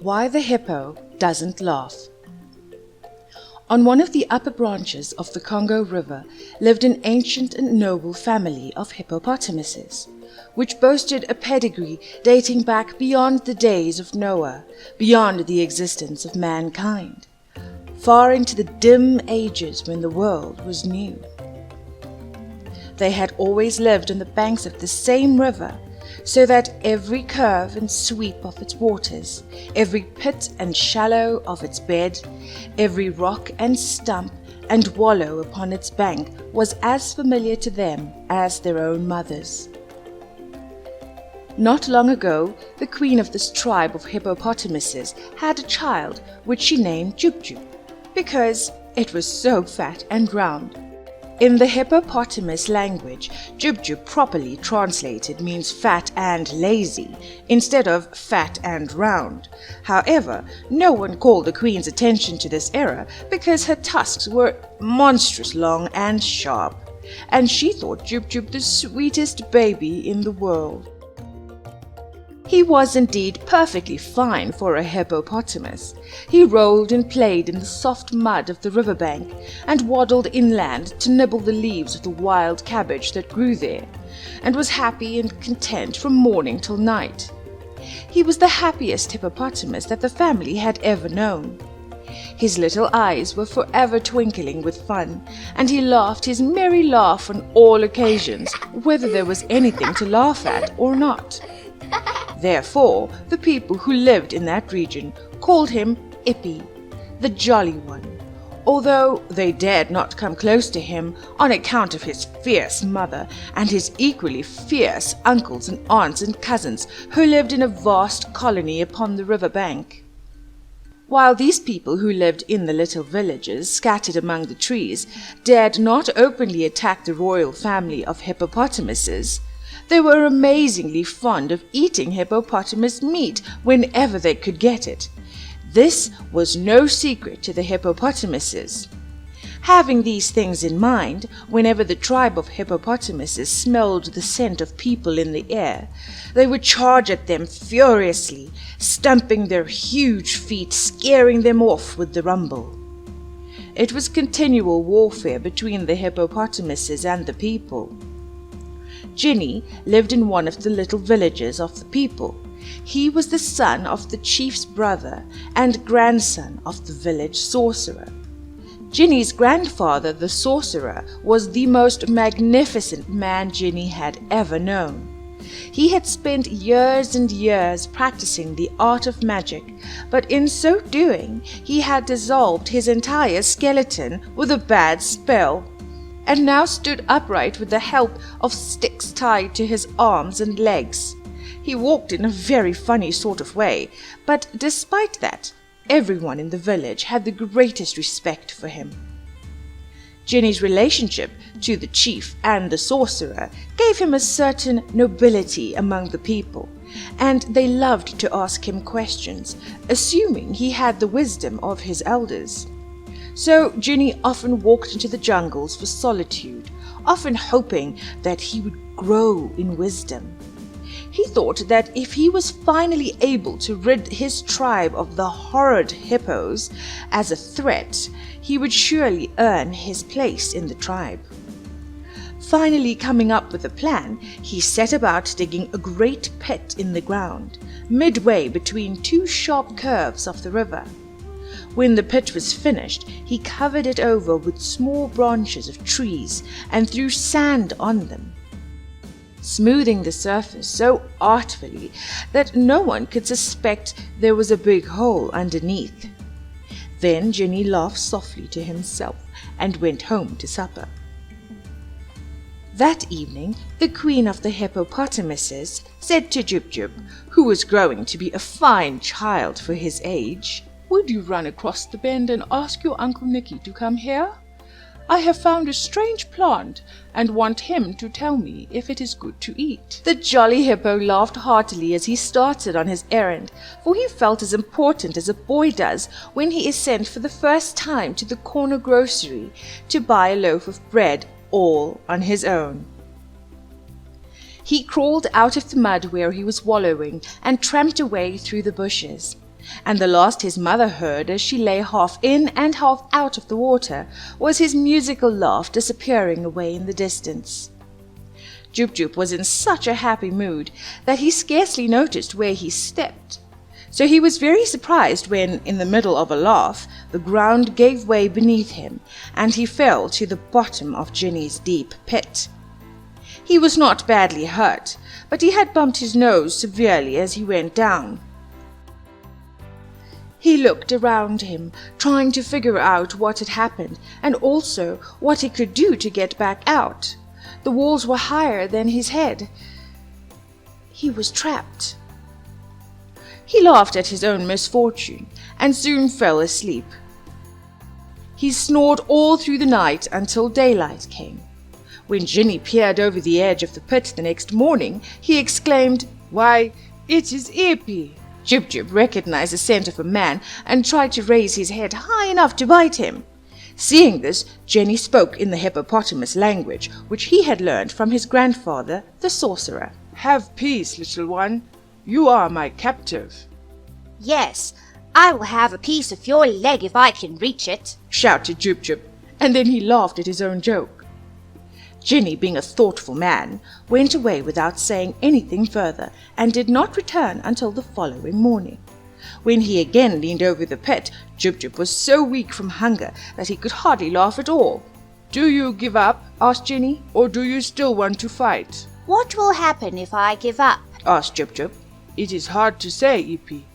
Why the Hippo Doesn't Laugh. On one of the upper branches of the Congo River lived an ancient and noble family of hippopotamuses, which boasted a pedigree dating back beyond the days of Noah, beyond the existence of mankind, far into the dim ages when the world was new. They had always lived on the banks of the same river, so that every curve and sweep of its waters, every pit and shallow of its bed, every rock and stump and wallow upon its bank was as familiar to them as their own mothers. Not long ago, the queen of this tribe of hippopotamuses had a child which she named Jub, because it was so fat and round. In the hippopotamus language, Jub properly translated means fat and lazy, instead of fat and round. However, no one called the queen's attention to this error because her tusks were monstrous long and sharp, and she thought Jub the sweetest baby in the world. He was indeed perfectly fine for a hippopotamus. He rolled and played in the soft mud of the riverbank and waddled inland to nibble the leaves of the wild cabbage that grew there, and was happy and content from morning till night. He was the happiest hippopotamus that the family had ever known. His little eyes were forever twinkling with fun, and he laughed his merry laugh on all occasions, whether there was anything to laugh at or not. Therefore, the people who lived in that region called him Ippy, the Jolly One, although they dared not come close to him on account of his fierce mother and his equally fierce uncles and aunts and cousins who lived in a vast colony upon the river bank. While these people who lived in the little villages scattered among the trees dared not openly attack the royal family of hippopotamuses, they were amazingly fond of eating hippopotamus meat whenever they could get it. This was no secret to the hippopotamuses. Having these things in mind, whenever the tribe of hippopotamuses smelled the scent of people in the air, they would charge at them furiously, stamping their huge feet, scaring them off with the rumble. It was continual warfare between the hippopotamuses and the people. Ginny lived in one of the little villages of the people. He was the son of the chief's brother and grandson of the village sorcerer. Ginny's grandfather, the sorcerer, was the most magnificent man Ginny had ever known. He had spent years and years practicing the art of magic, but in so doing he had dissolved his entire skeleton with a bad spell, and now stood upright with the help of sticks tied to his arms and legs. He walked in a very funny sort of way, but despite that, everyone in the village had the greatest respect for him. Ginny's relationship to the chief and the sorcerer gave him a certain nobility among the people, and they loved to ask him questions, assuming he had the wisdom of his elders. So Ginny often walked into the jungles for solitude, often hoping that he would grow in wisdom. He thought that if he was finally able to rid his tribe of the horrid hippos as a threat, he would surely earn his place in the tribe. Finally coming up with a plan, he set about digging a great pit in the ground, midway between two sharp curves of the river. When the pit was finished, he covered it over with small branches of trees and threw sand on them, smoothing the surface so artfully that no one could suspect there was a big hole underneath. Then Ginny laughed softly to himself and went home to supper. That evening, the queen of the hippopotamuses said to Jub, who was growing to be a fine child for his age, "Would you run across the bend and ask your Uncle Nicky to come here? I have found a strange plant and want him to tell me if it is good to eat." The jolly hippo laughed heartily as he started on his errand, for he felt as important as a boy does when he is sent for the first time to the corner grocery to buy a loaf of bread all on his own. He crawled out of the mud where he was wallowing and tramped away through the bushes. and the last his mother heard as she lay half in and half out of the water was his musical laugh disappearing away in the distance. Jub was in such a happy mood that he scarcely noticed where he stepped. So he was very surprised when, in the middle of a laugh, the ground gave way beneath him, and he fell to the bottom of Ginny's deep pit. He was not badly hurt, but he had bumped his nose severely as he went down. He looked around him, trying to figure out what had happened, and also what he could do to get back out. The walls were higher than his head. He was trapped. He laughed at his own misfortune, and soon fell asleep. He snored all through the night until daylight came. When Ginny peered over the edge of the pit the next morning, he exclaimed, "Why, it is Hippy!" Jub recognized the scent of a man and tried to raise his head high enough to bite him. Seeing this, Jenny spoke in the hippopotamus language, which he had learned from his grandfather, the sorcerer. "Have peace, little one. You are my captive." "Yes, I will have a piece of your leg if I can reach it," shouted Jub, and then he laughed at his own joke. Ginny, being a thoughtful man, went away without saying anything further, and did not return until the following morning. When he again leaned over the pit, Jub was so weak from hunger that he could hardly laugh at all. "Do you give up?" asked Ginny, "or do you still want to fight?" "What will happen if I give up?" asked Jub. "It is hard to say, Hippy.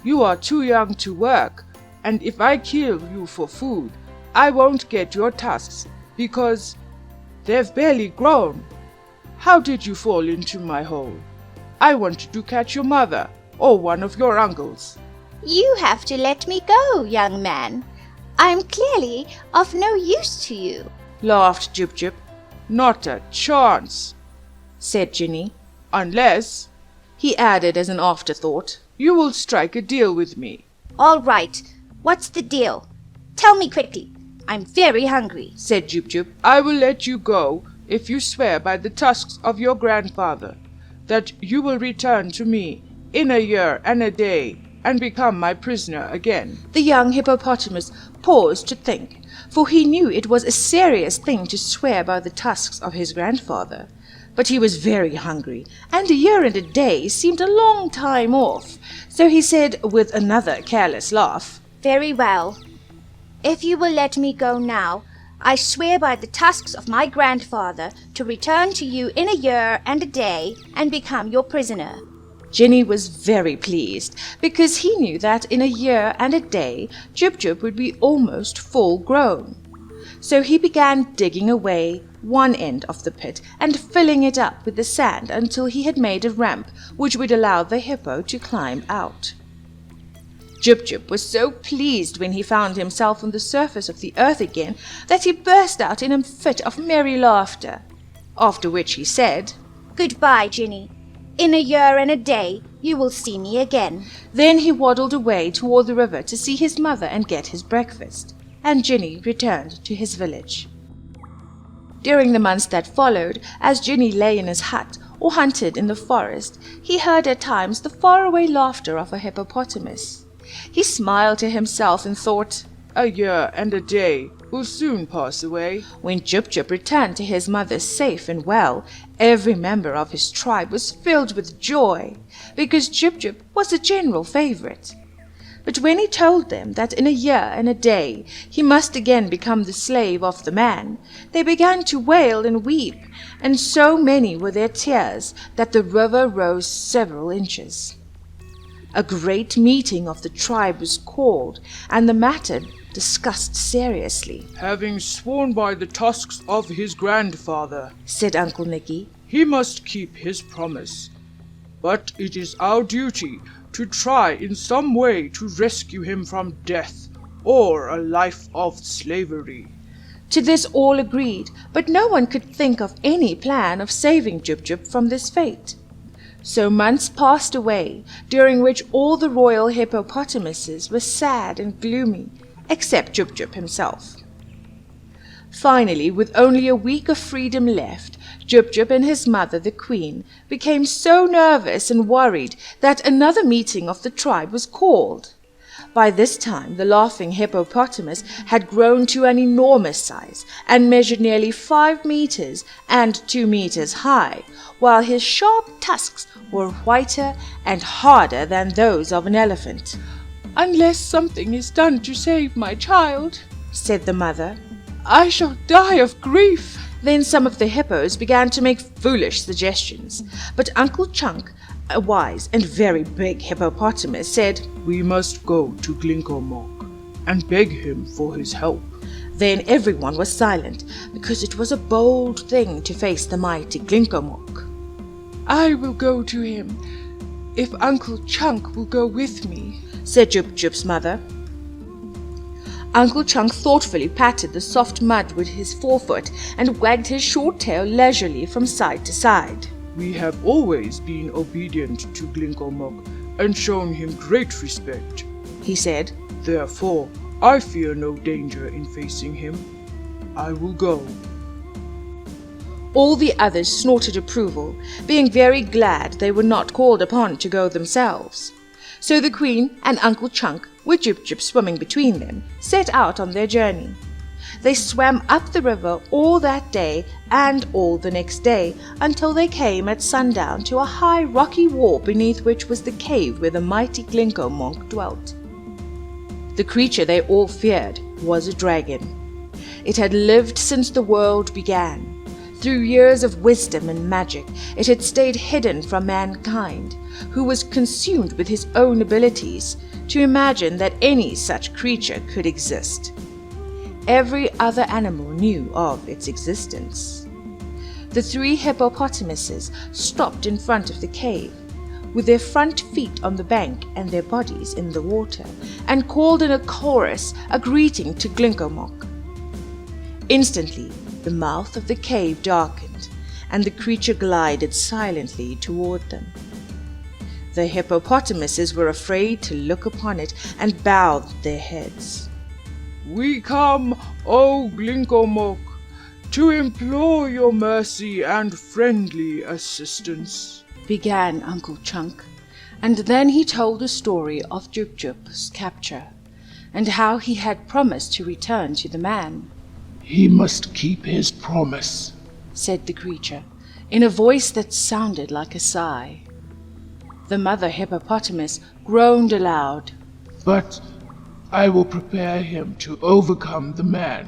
You are too young to work, and if I kill you for food, I won't get your tusks, because they've barely grown. How did you fall into my hole? I wanted to catch your mother, or one of your uncles." "You have to let me go, young man. I'm clearly of no use to you," laughed Jub. "Not a chance," said Ginny. "Unless," he added as an afterthought, "you will strike a deal with me." "All right. What's the deal? Tell me quickly. I'm very hungry," said Jub. "I will let you go if you swear by the tusks of your grandfather that you will return to me in a year and a day and become my prisoner again." The young hippopotamus paused to think, for he knew it was a serious thing to swear by the tusks of his grandfather. But he was very hungry, and a year and a day seemed a long time off, so he said with another careless laugh, "Very well. If you will let me go now, I swear by the tusks of my grandfather to return to you in a year and a day and become your prisoner." Ginny was very pleased, because he knew that in a year and a day Jub would be almost full grown. So he began digging away one end of the pit and filling it up with the sand until he had made a ramp which would allow the hippo to climb out. Jub was so pleased when he found himself on the surface of the earth again that he burst out in a fit of merry laughter, after which he said, "Goodbye, Ginny. In a year and a day you will see me again." Then he waddled away toward the river to see his mother and get his breakfast, and Ginny returned to his village. During the months that followed, as Ginny lay in his hut or hunted in the forest, he heard at times the faraway laughter of a hippopotamus. He smiled to himself and thought, "A year and a day will soon pass away." When Jub returned to his mother safe and well, every member of his tribe was filled with joy, because Jub was a general favorite. But when he told them that in a year and a day he must again become the slave of the man, they began to wail and weep, and so many were their tears that the river rose several inches. A great meeting of the tribe was called, and the matter discussed seriously. "Having sworn by the tusks of his grandfather," said Uncle Nicky, "he must keep his promise. But it is our duty to try in some way to rescue him from death or a life of slavery." To this all agreed, but no one could think of any plan of saving Jub from this fate. So months passed away, during which all the royal hippopotamuses were sad and gloomy, except Jub himself. Finally, with only a week of freedom left, Jub and his mother, the queen, became so nervous and worried that another meeting of the tribe was called. By this time, the laughing hippopotamus had grown to an enormous size and measured nearly 5 meters and 2 meters high, while his sharp tusks were whiter and harder than those of an elephant. "Unless something is done to save my child," said the mother, "I shall die of grief." Then some of the hippos began to make foolish suggestions, but Uncle Chunk, a wise and very big hippopotamus, said, "We must go to Glinkomok and beg him for his help." Then everyone was silent, because it was a bold thing to face the mighty Glinkomok. "I will go to him, if Uncle Chunk will go with me," said Jub's mother. Uncle Chunk thoughtfully patted the soft mud with his forefoot and wagged his short tail leisurely from side to side. "We have always been obedient to Glinkomok and shown him great respect," he said. "Therefore, I fear no danger in facing him. I will go." All the others snorted approval, being very glad they were not called upon to go themselves. So the queen and Uncle Chunk, with Jub swimming between them, set out on their journey. They swam up the river all that day and all the next day, until they came at sundown to a high rocky wall beneath which was the cave where the mighty Glinkomok dwelt. The creature they all feared was a dragon. It had lived since the world began. Through years of wisdom and magic, it had stayed hidden from mankind, who was consumed with his own abilities to imagine that any such creature could exist. Every other animal knew of its existence. The 3 hippopotamuses stopped in front of the cave, with their front feet on the bank and their bodies in the water, and called in a chorus a greeting to Glinkomok. Instantly, the mouth of the cave darkened, and the creature glided silently toward them. The hippopotamuses were afraid to look upon it and bowed their heads. "We come, O Glinkomok, to implore your mercy and friendly assistance," began Uncle Chunk, and then he told the story of Jub's capture, and how he had promised to return to the man. "He must keep his promise," said the creature, in a voice that sounded like a sigh. The mother hippopotamus groaned aloud. "But I will prepare him to overcome the man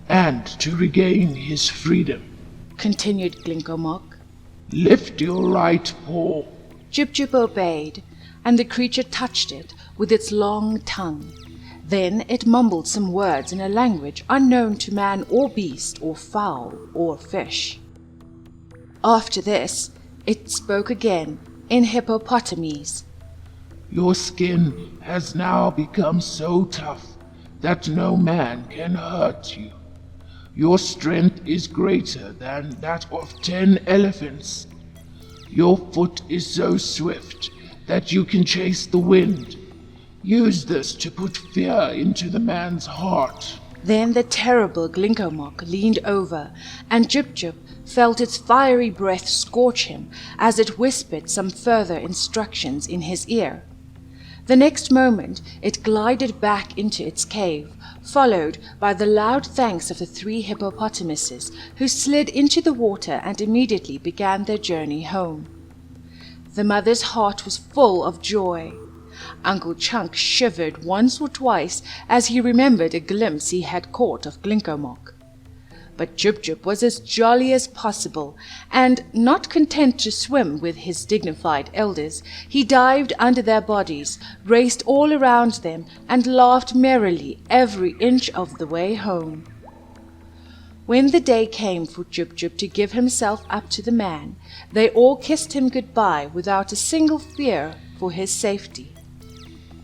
and to regain his freedom," continued Glinkomok. "Lift your right paw." Jub obeyed, and the creature touched it with its long tongue. Then it mumbled some words in a language unknown to man or beast or fowl or fish. After this, it spoke again in hippopotamese. "Your skin has now become so tough that no man can hurt you. Your strength is greater than that of 10 elephants. Your foot is so swift that you can chase the wind. Use this to put fear into the man's heart." Then the terrible Glinkomok leaned over, and Jub felt its fiery breath scorch him as it whispered some further instructions in his ear. The next moment it glided back into its cave, followed by the loud thanks of the 3 hippopotamuses, who slid into the water and immediately began their journey home. The mother's heart was full of joy. Uncle Chunk shivered once or twice as he remembered a glimpse he had caught of Glinkomok. But Jub was as jolly as possible, and, not content to swim with his dignified elders, he dived under their bodies, raced all around them, and laughed merrily every inch of the way home. When the day came for Jub to give himself up to the man, they all kissed him goodbye without a single fear for his safety.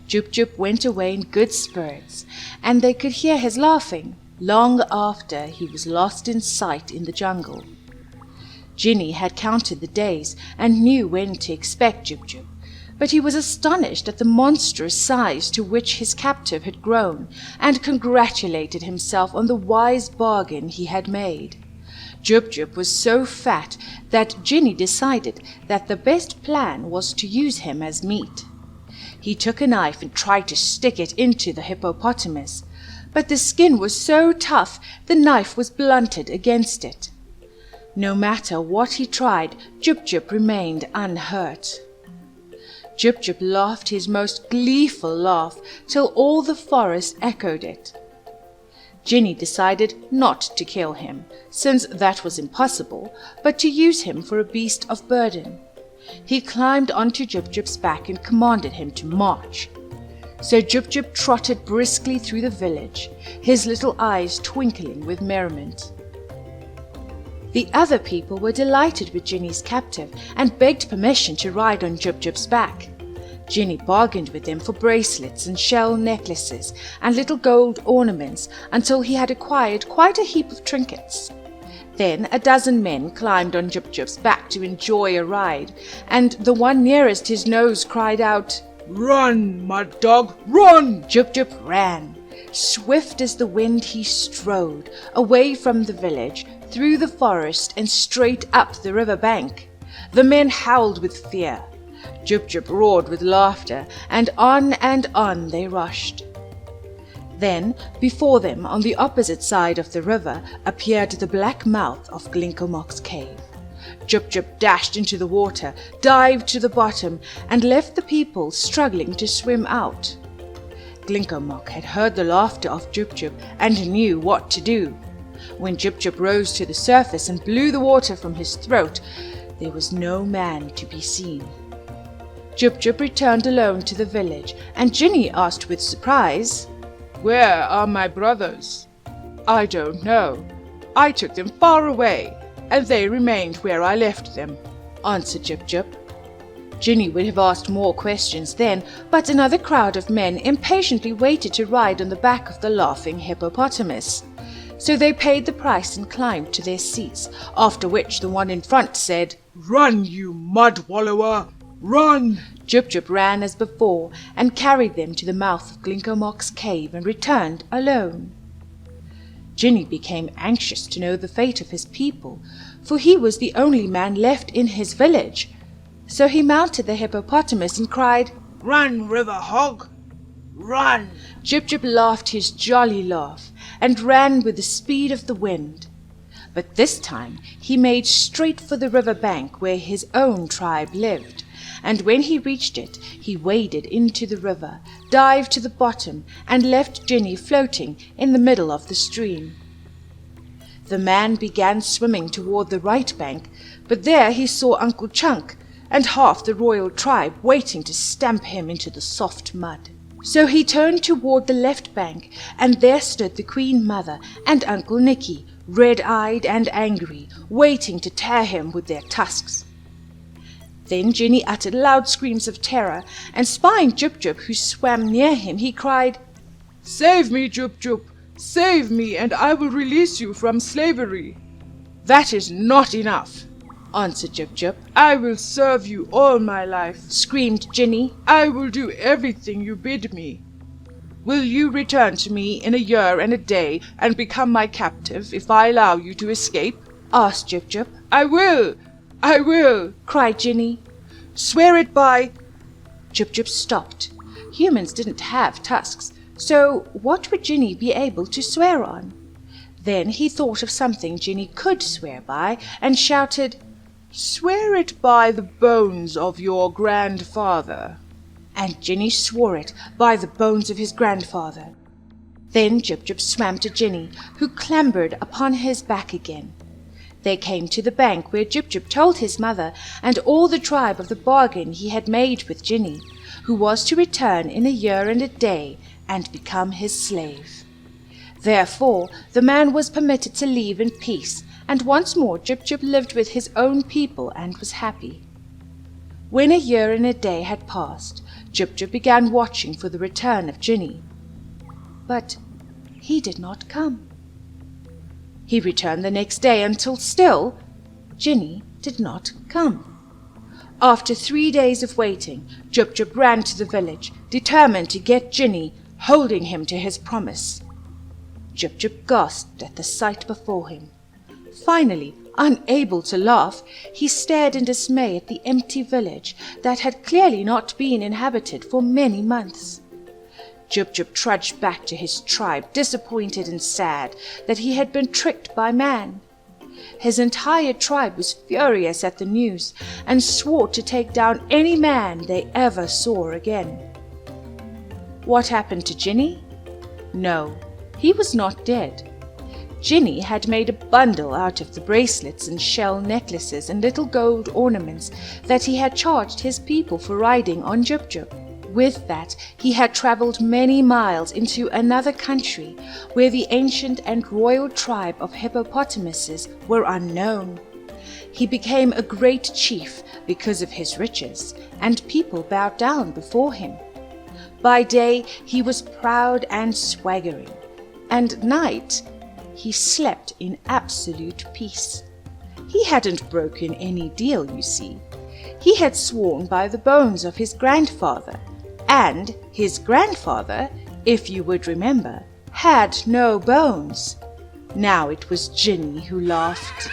Jub went away in good spirits, and they could hear his laughing long after he was lost in sight in the jungle. Ginny had counted the days and knew when to expect Jub, but he was astonished at the monstrous size to which his captive had grown, and congratulated himself on the wise bargain he had made. Jub was so fat that Ginny decided that the best plan was to use him as meat. He took a knife and tried to stick it into the hippopotamus, but the skin was so tough the knife was blunted against it. No matter what he tried, Jub remained unhurt. Jub laughed his most gleeful laugh till all the forest echoed it. Ginny decided not to kill him, since that was impossible, but to use him for a beast of burden. He climbed onto Jub's back and commanded him to march. So Jub trotted briskly through the village, his little eyes twinkling with merriment. The other people were delighted with Ginny's captive and begged permission to ride on Jub's back. Ginny bargained with them for bracelets and shell necklaces and little gold ornaments until he had acquired quite a heap of trinkets. Then a dozen men climbed on Jub's back to enjoy a ride, and the one nearest his nose cried out, "Run, mud dog, run!" Jub ran. Swift as the wind he strode, away from the village, through the forest and straight up the river bank. The men howled with fear. Jub roared with laughter, and on they rushed. Then, before them, on the opposite side of the river, appeared the black mouth of Glinkomok's cave. Jub dashed into the water, dived to the bottom, and left the people struggling to swim out. Glinkomok had heard the laughter of Jub and knew what to do. When Jub rose to the surface and blew the water from his throat, there was no man to be seen. Jub returned alone to the village, and Ginny asked with surprise, "Where are my brothers?" "I don't know. I took them far away, and they remained where I left them," answered Jub. Ginny would have asked more questions then, but another crowd of men impatiently waited to ride on the back of the laughing hippopotamus. So they paid the price and climbed to their seats, after which the one in front said, "Run, you mud wallower, run!" Jub ran as before and carried them to the mouth of Glinkomok's cave and returned alone. Ginny became anxious to know the fate of his people, for he was the only man left in his village. So he mounted the hippopotamus and cried, "Run, river hog, run!" Jub laughed his jolly laugh and ran with the speed of the wind. But this time he made straight for the river bank where his own tribe lived, and when he reached it, he waded into the river, dived to the bottom, and left Ginny floating in the middle of the stream. The man began swimming toward the right bank, but there he saw Uncle Chunk and half the royal tribe waiting to stamp him into the soft mud. So he turned toward the left bank, and there stood the Queen Mother and Uncle Nicky, red-eyed and angry, waiting to tear him with their tusks. Then Ginny uttered loud screams of terror, and spying Jub, who swam near him, he cried, "Save me, Jub, save me, and I will release you from slavery." "That is not enough," answered Jub. "I will serve you all my life," screamed Ginny. "I will do everything you bid me." "Will you return to me in a year and a day and become my captive if I allow you to escape?" asked Jub. I will, cried Ginny. "Swear it by—" Jub stopped. Humans didn't have tusks, so what would Ginny be able to swear on? Then he thought of something Ginny could swear by and shouted, "Swear it by the bones of your grandfather." And Ginny swore it by the bones of his grandfather. Then Jub swam to Ginny, who clambered upon his back again. They came to the bank where Jub told his mother and all the tribe of the bargain he had made with Ginny, who was to return in a year and a day and become his slave. Therefore the man was permitted to leave in peace, and once more Jub lived with his own people and was happy. When a year and a day had passed, Jub began watching for the return of Ginny. But he did not come. He returned the next day until still Ginny did not come. After 3 days of waiting, Jub ran to the village, determined to get Ginny, holding him to his promise. Jub gasped at the sight before him. Finally, unable to laugh, he stared in dismay at the empty village that had clearly not been inhabited for many months. Jub trudged back to his tribe, disappointed and sad that he had been tricked by man. His entire tribe was furious at the news and swore to take down any man they ever saw again. What happened to Ginny? No, he was not dead. Ginny had made a bundle out of the bracelets and shell necklaces and little gold ornaments that he had charged his people for riding on Jub. With that, he had travelled many miles into another country where the ancient and royal tribe of hippopotamuses were unknown. He became a great chief because of his riches, and people bowed down before him. By day, he was proud and swaggering, and at night, he slept in absolute peace. He hadn't broken any deal, you see. He had sworn by the bones of his grandfather, and his grandfather, if you would remember, had no bones. Now it was Ginny who laughed.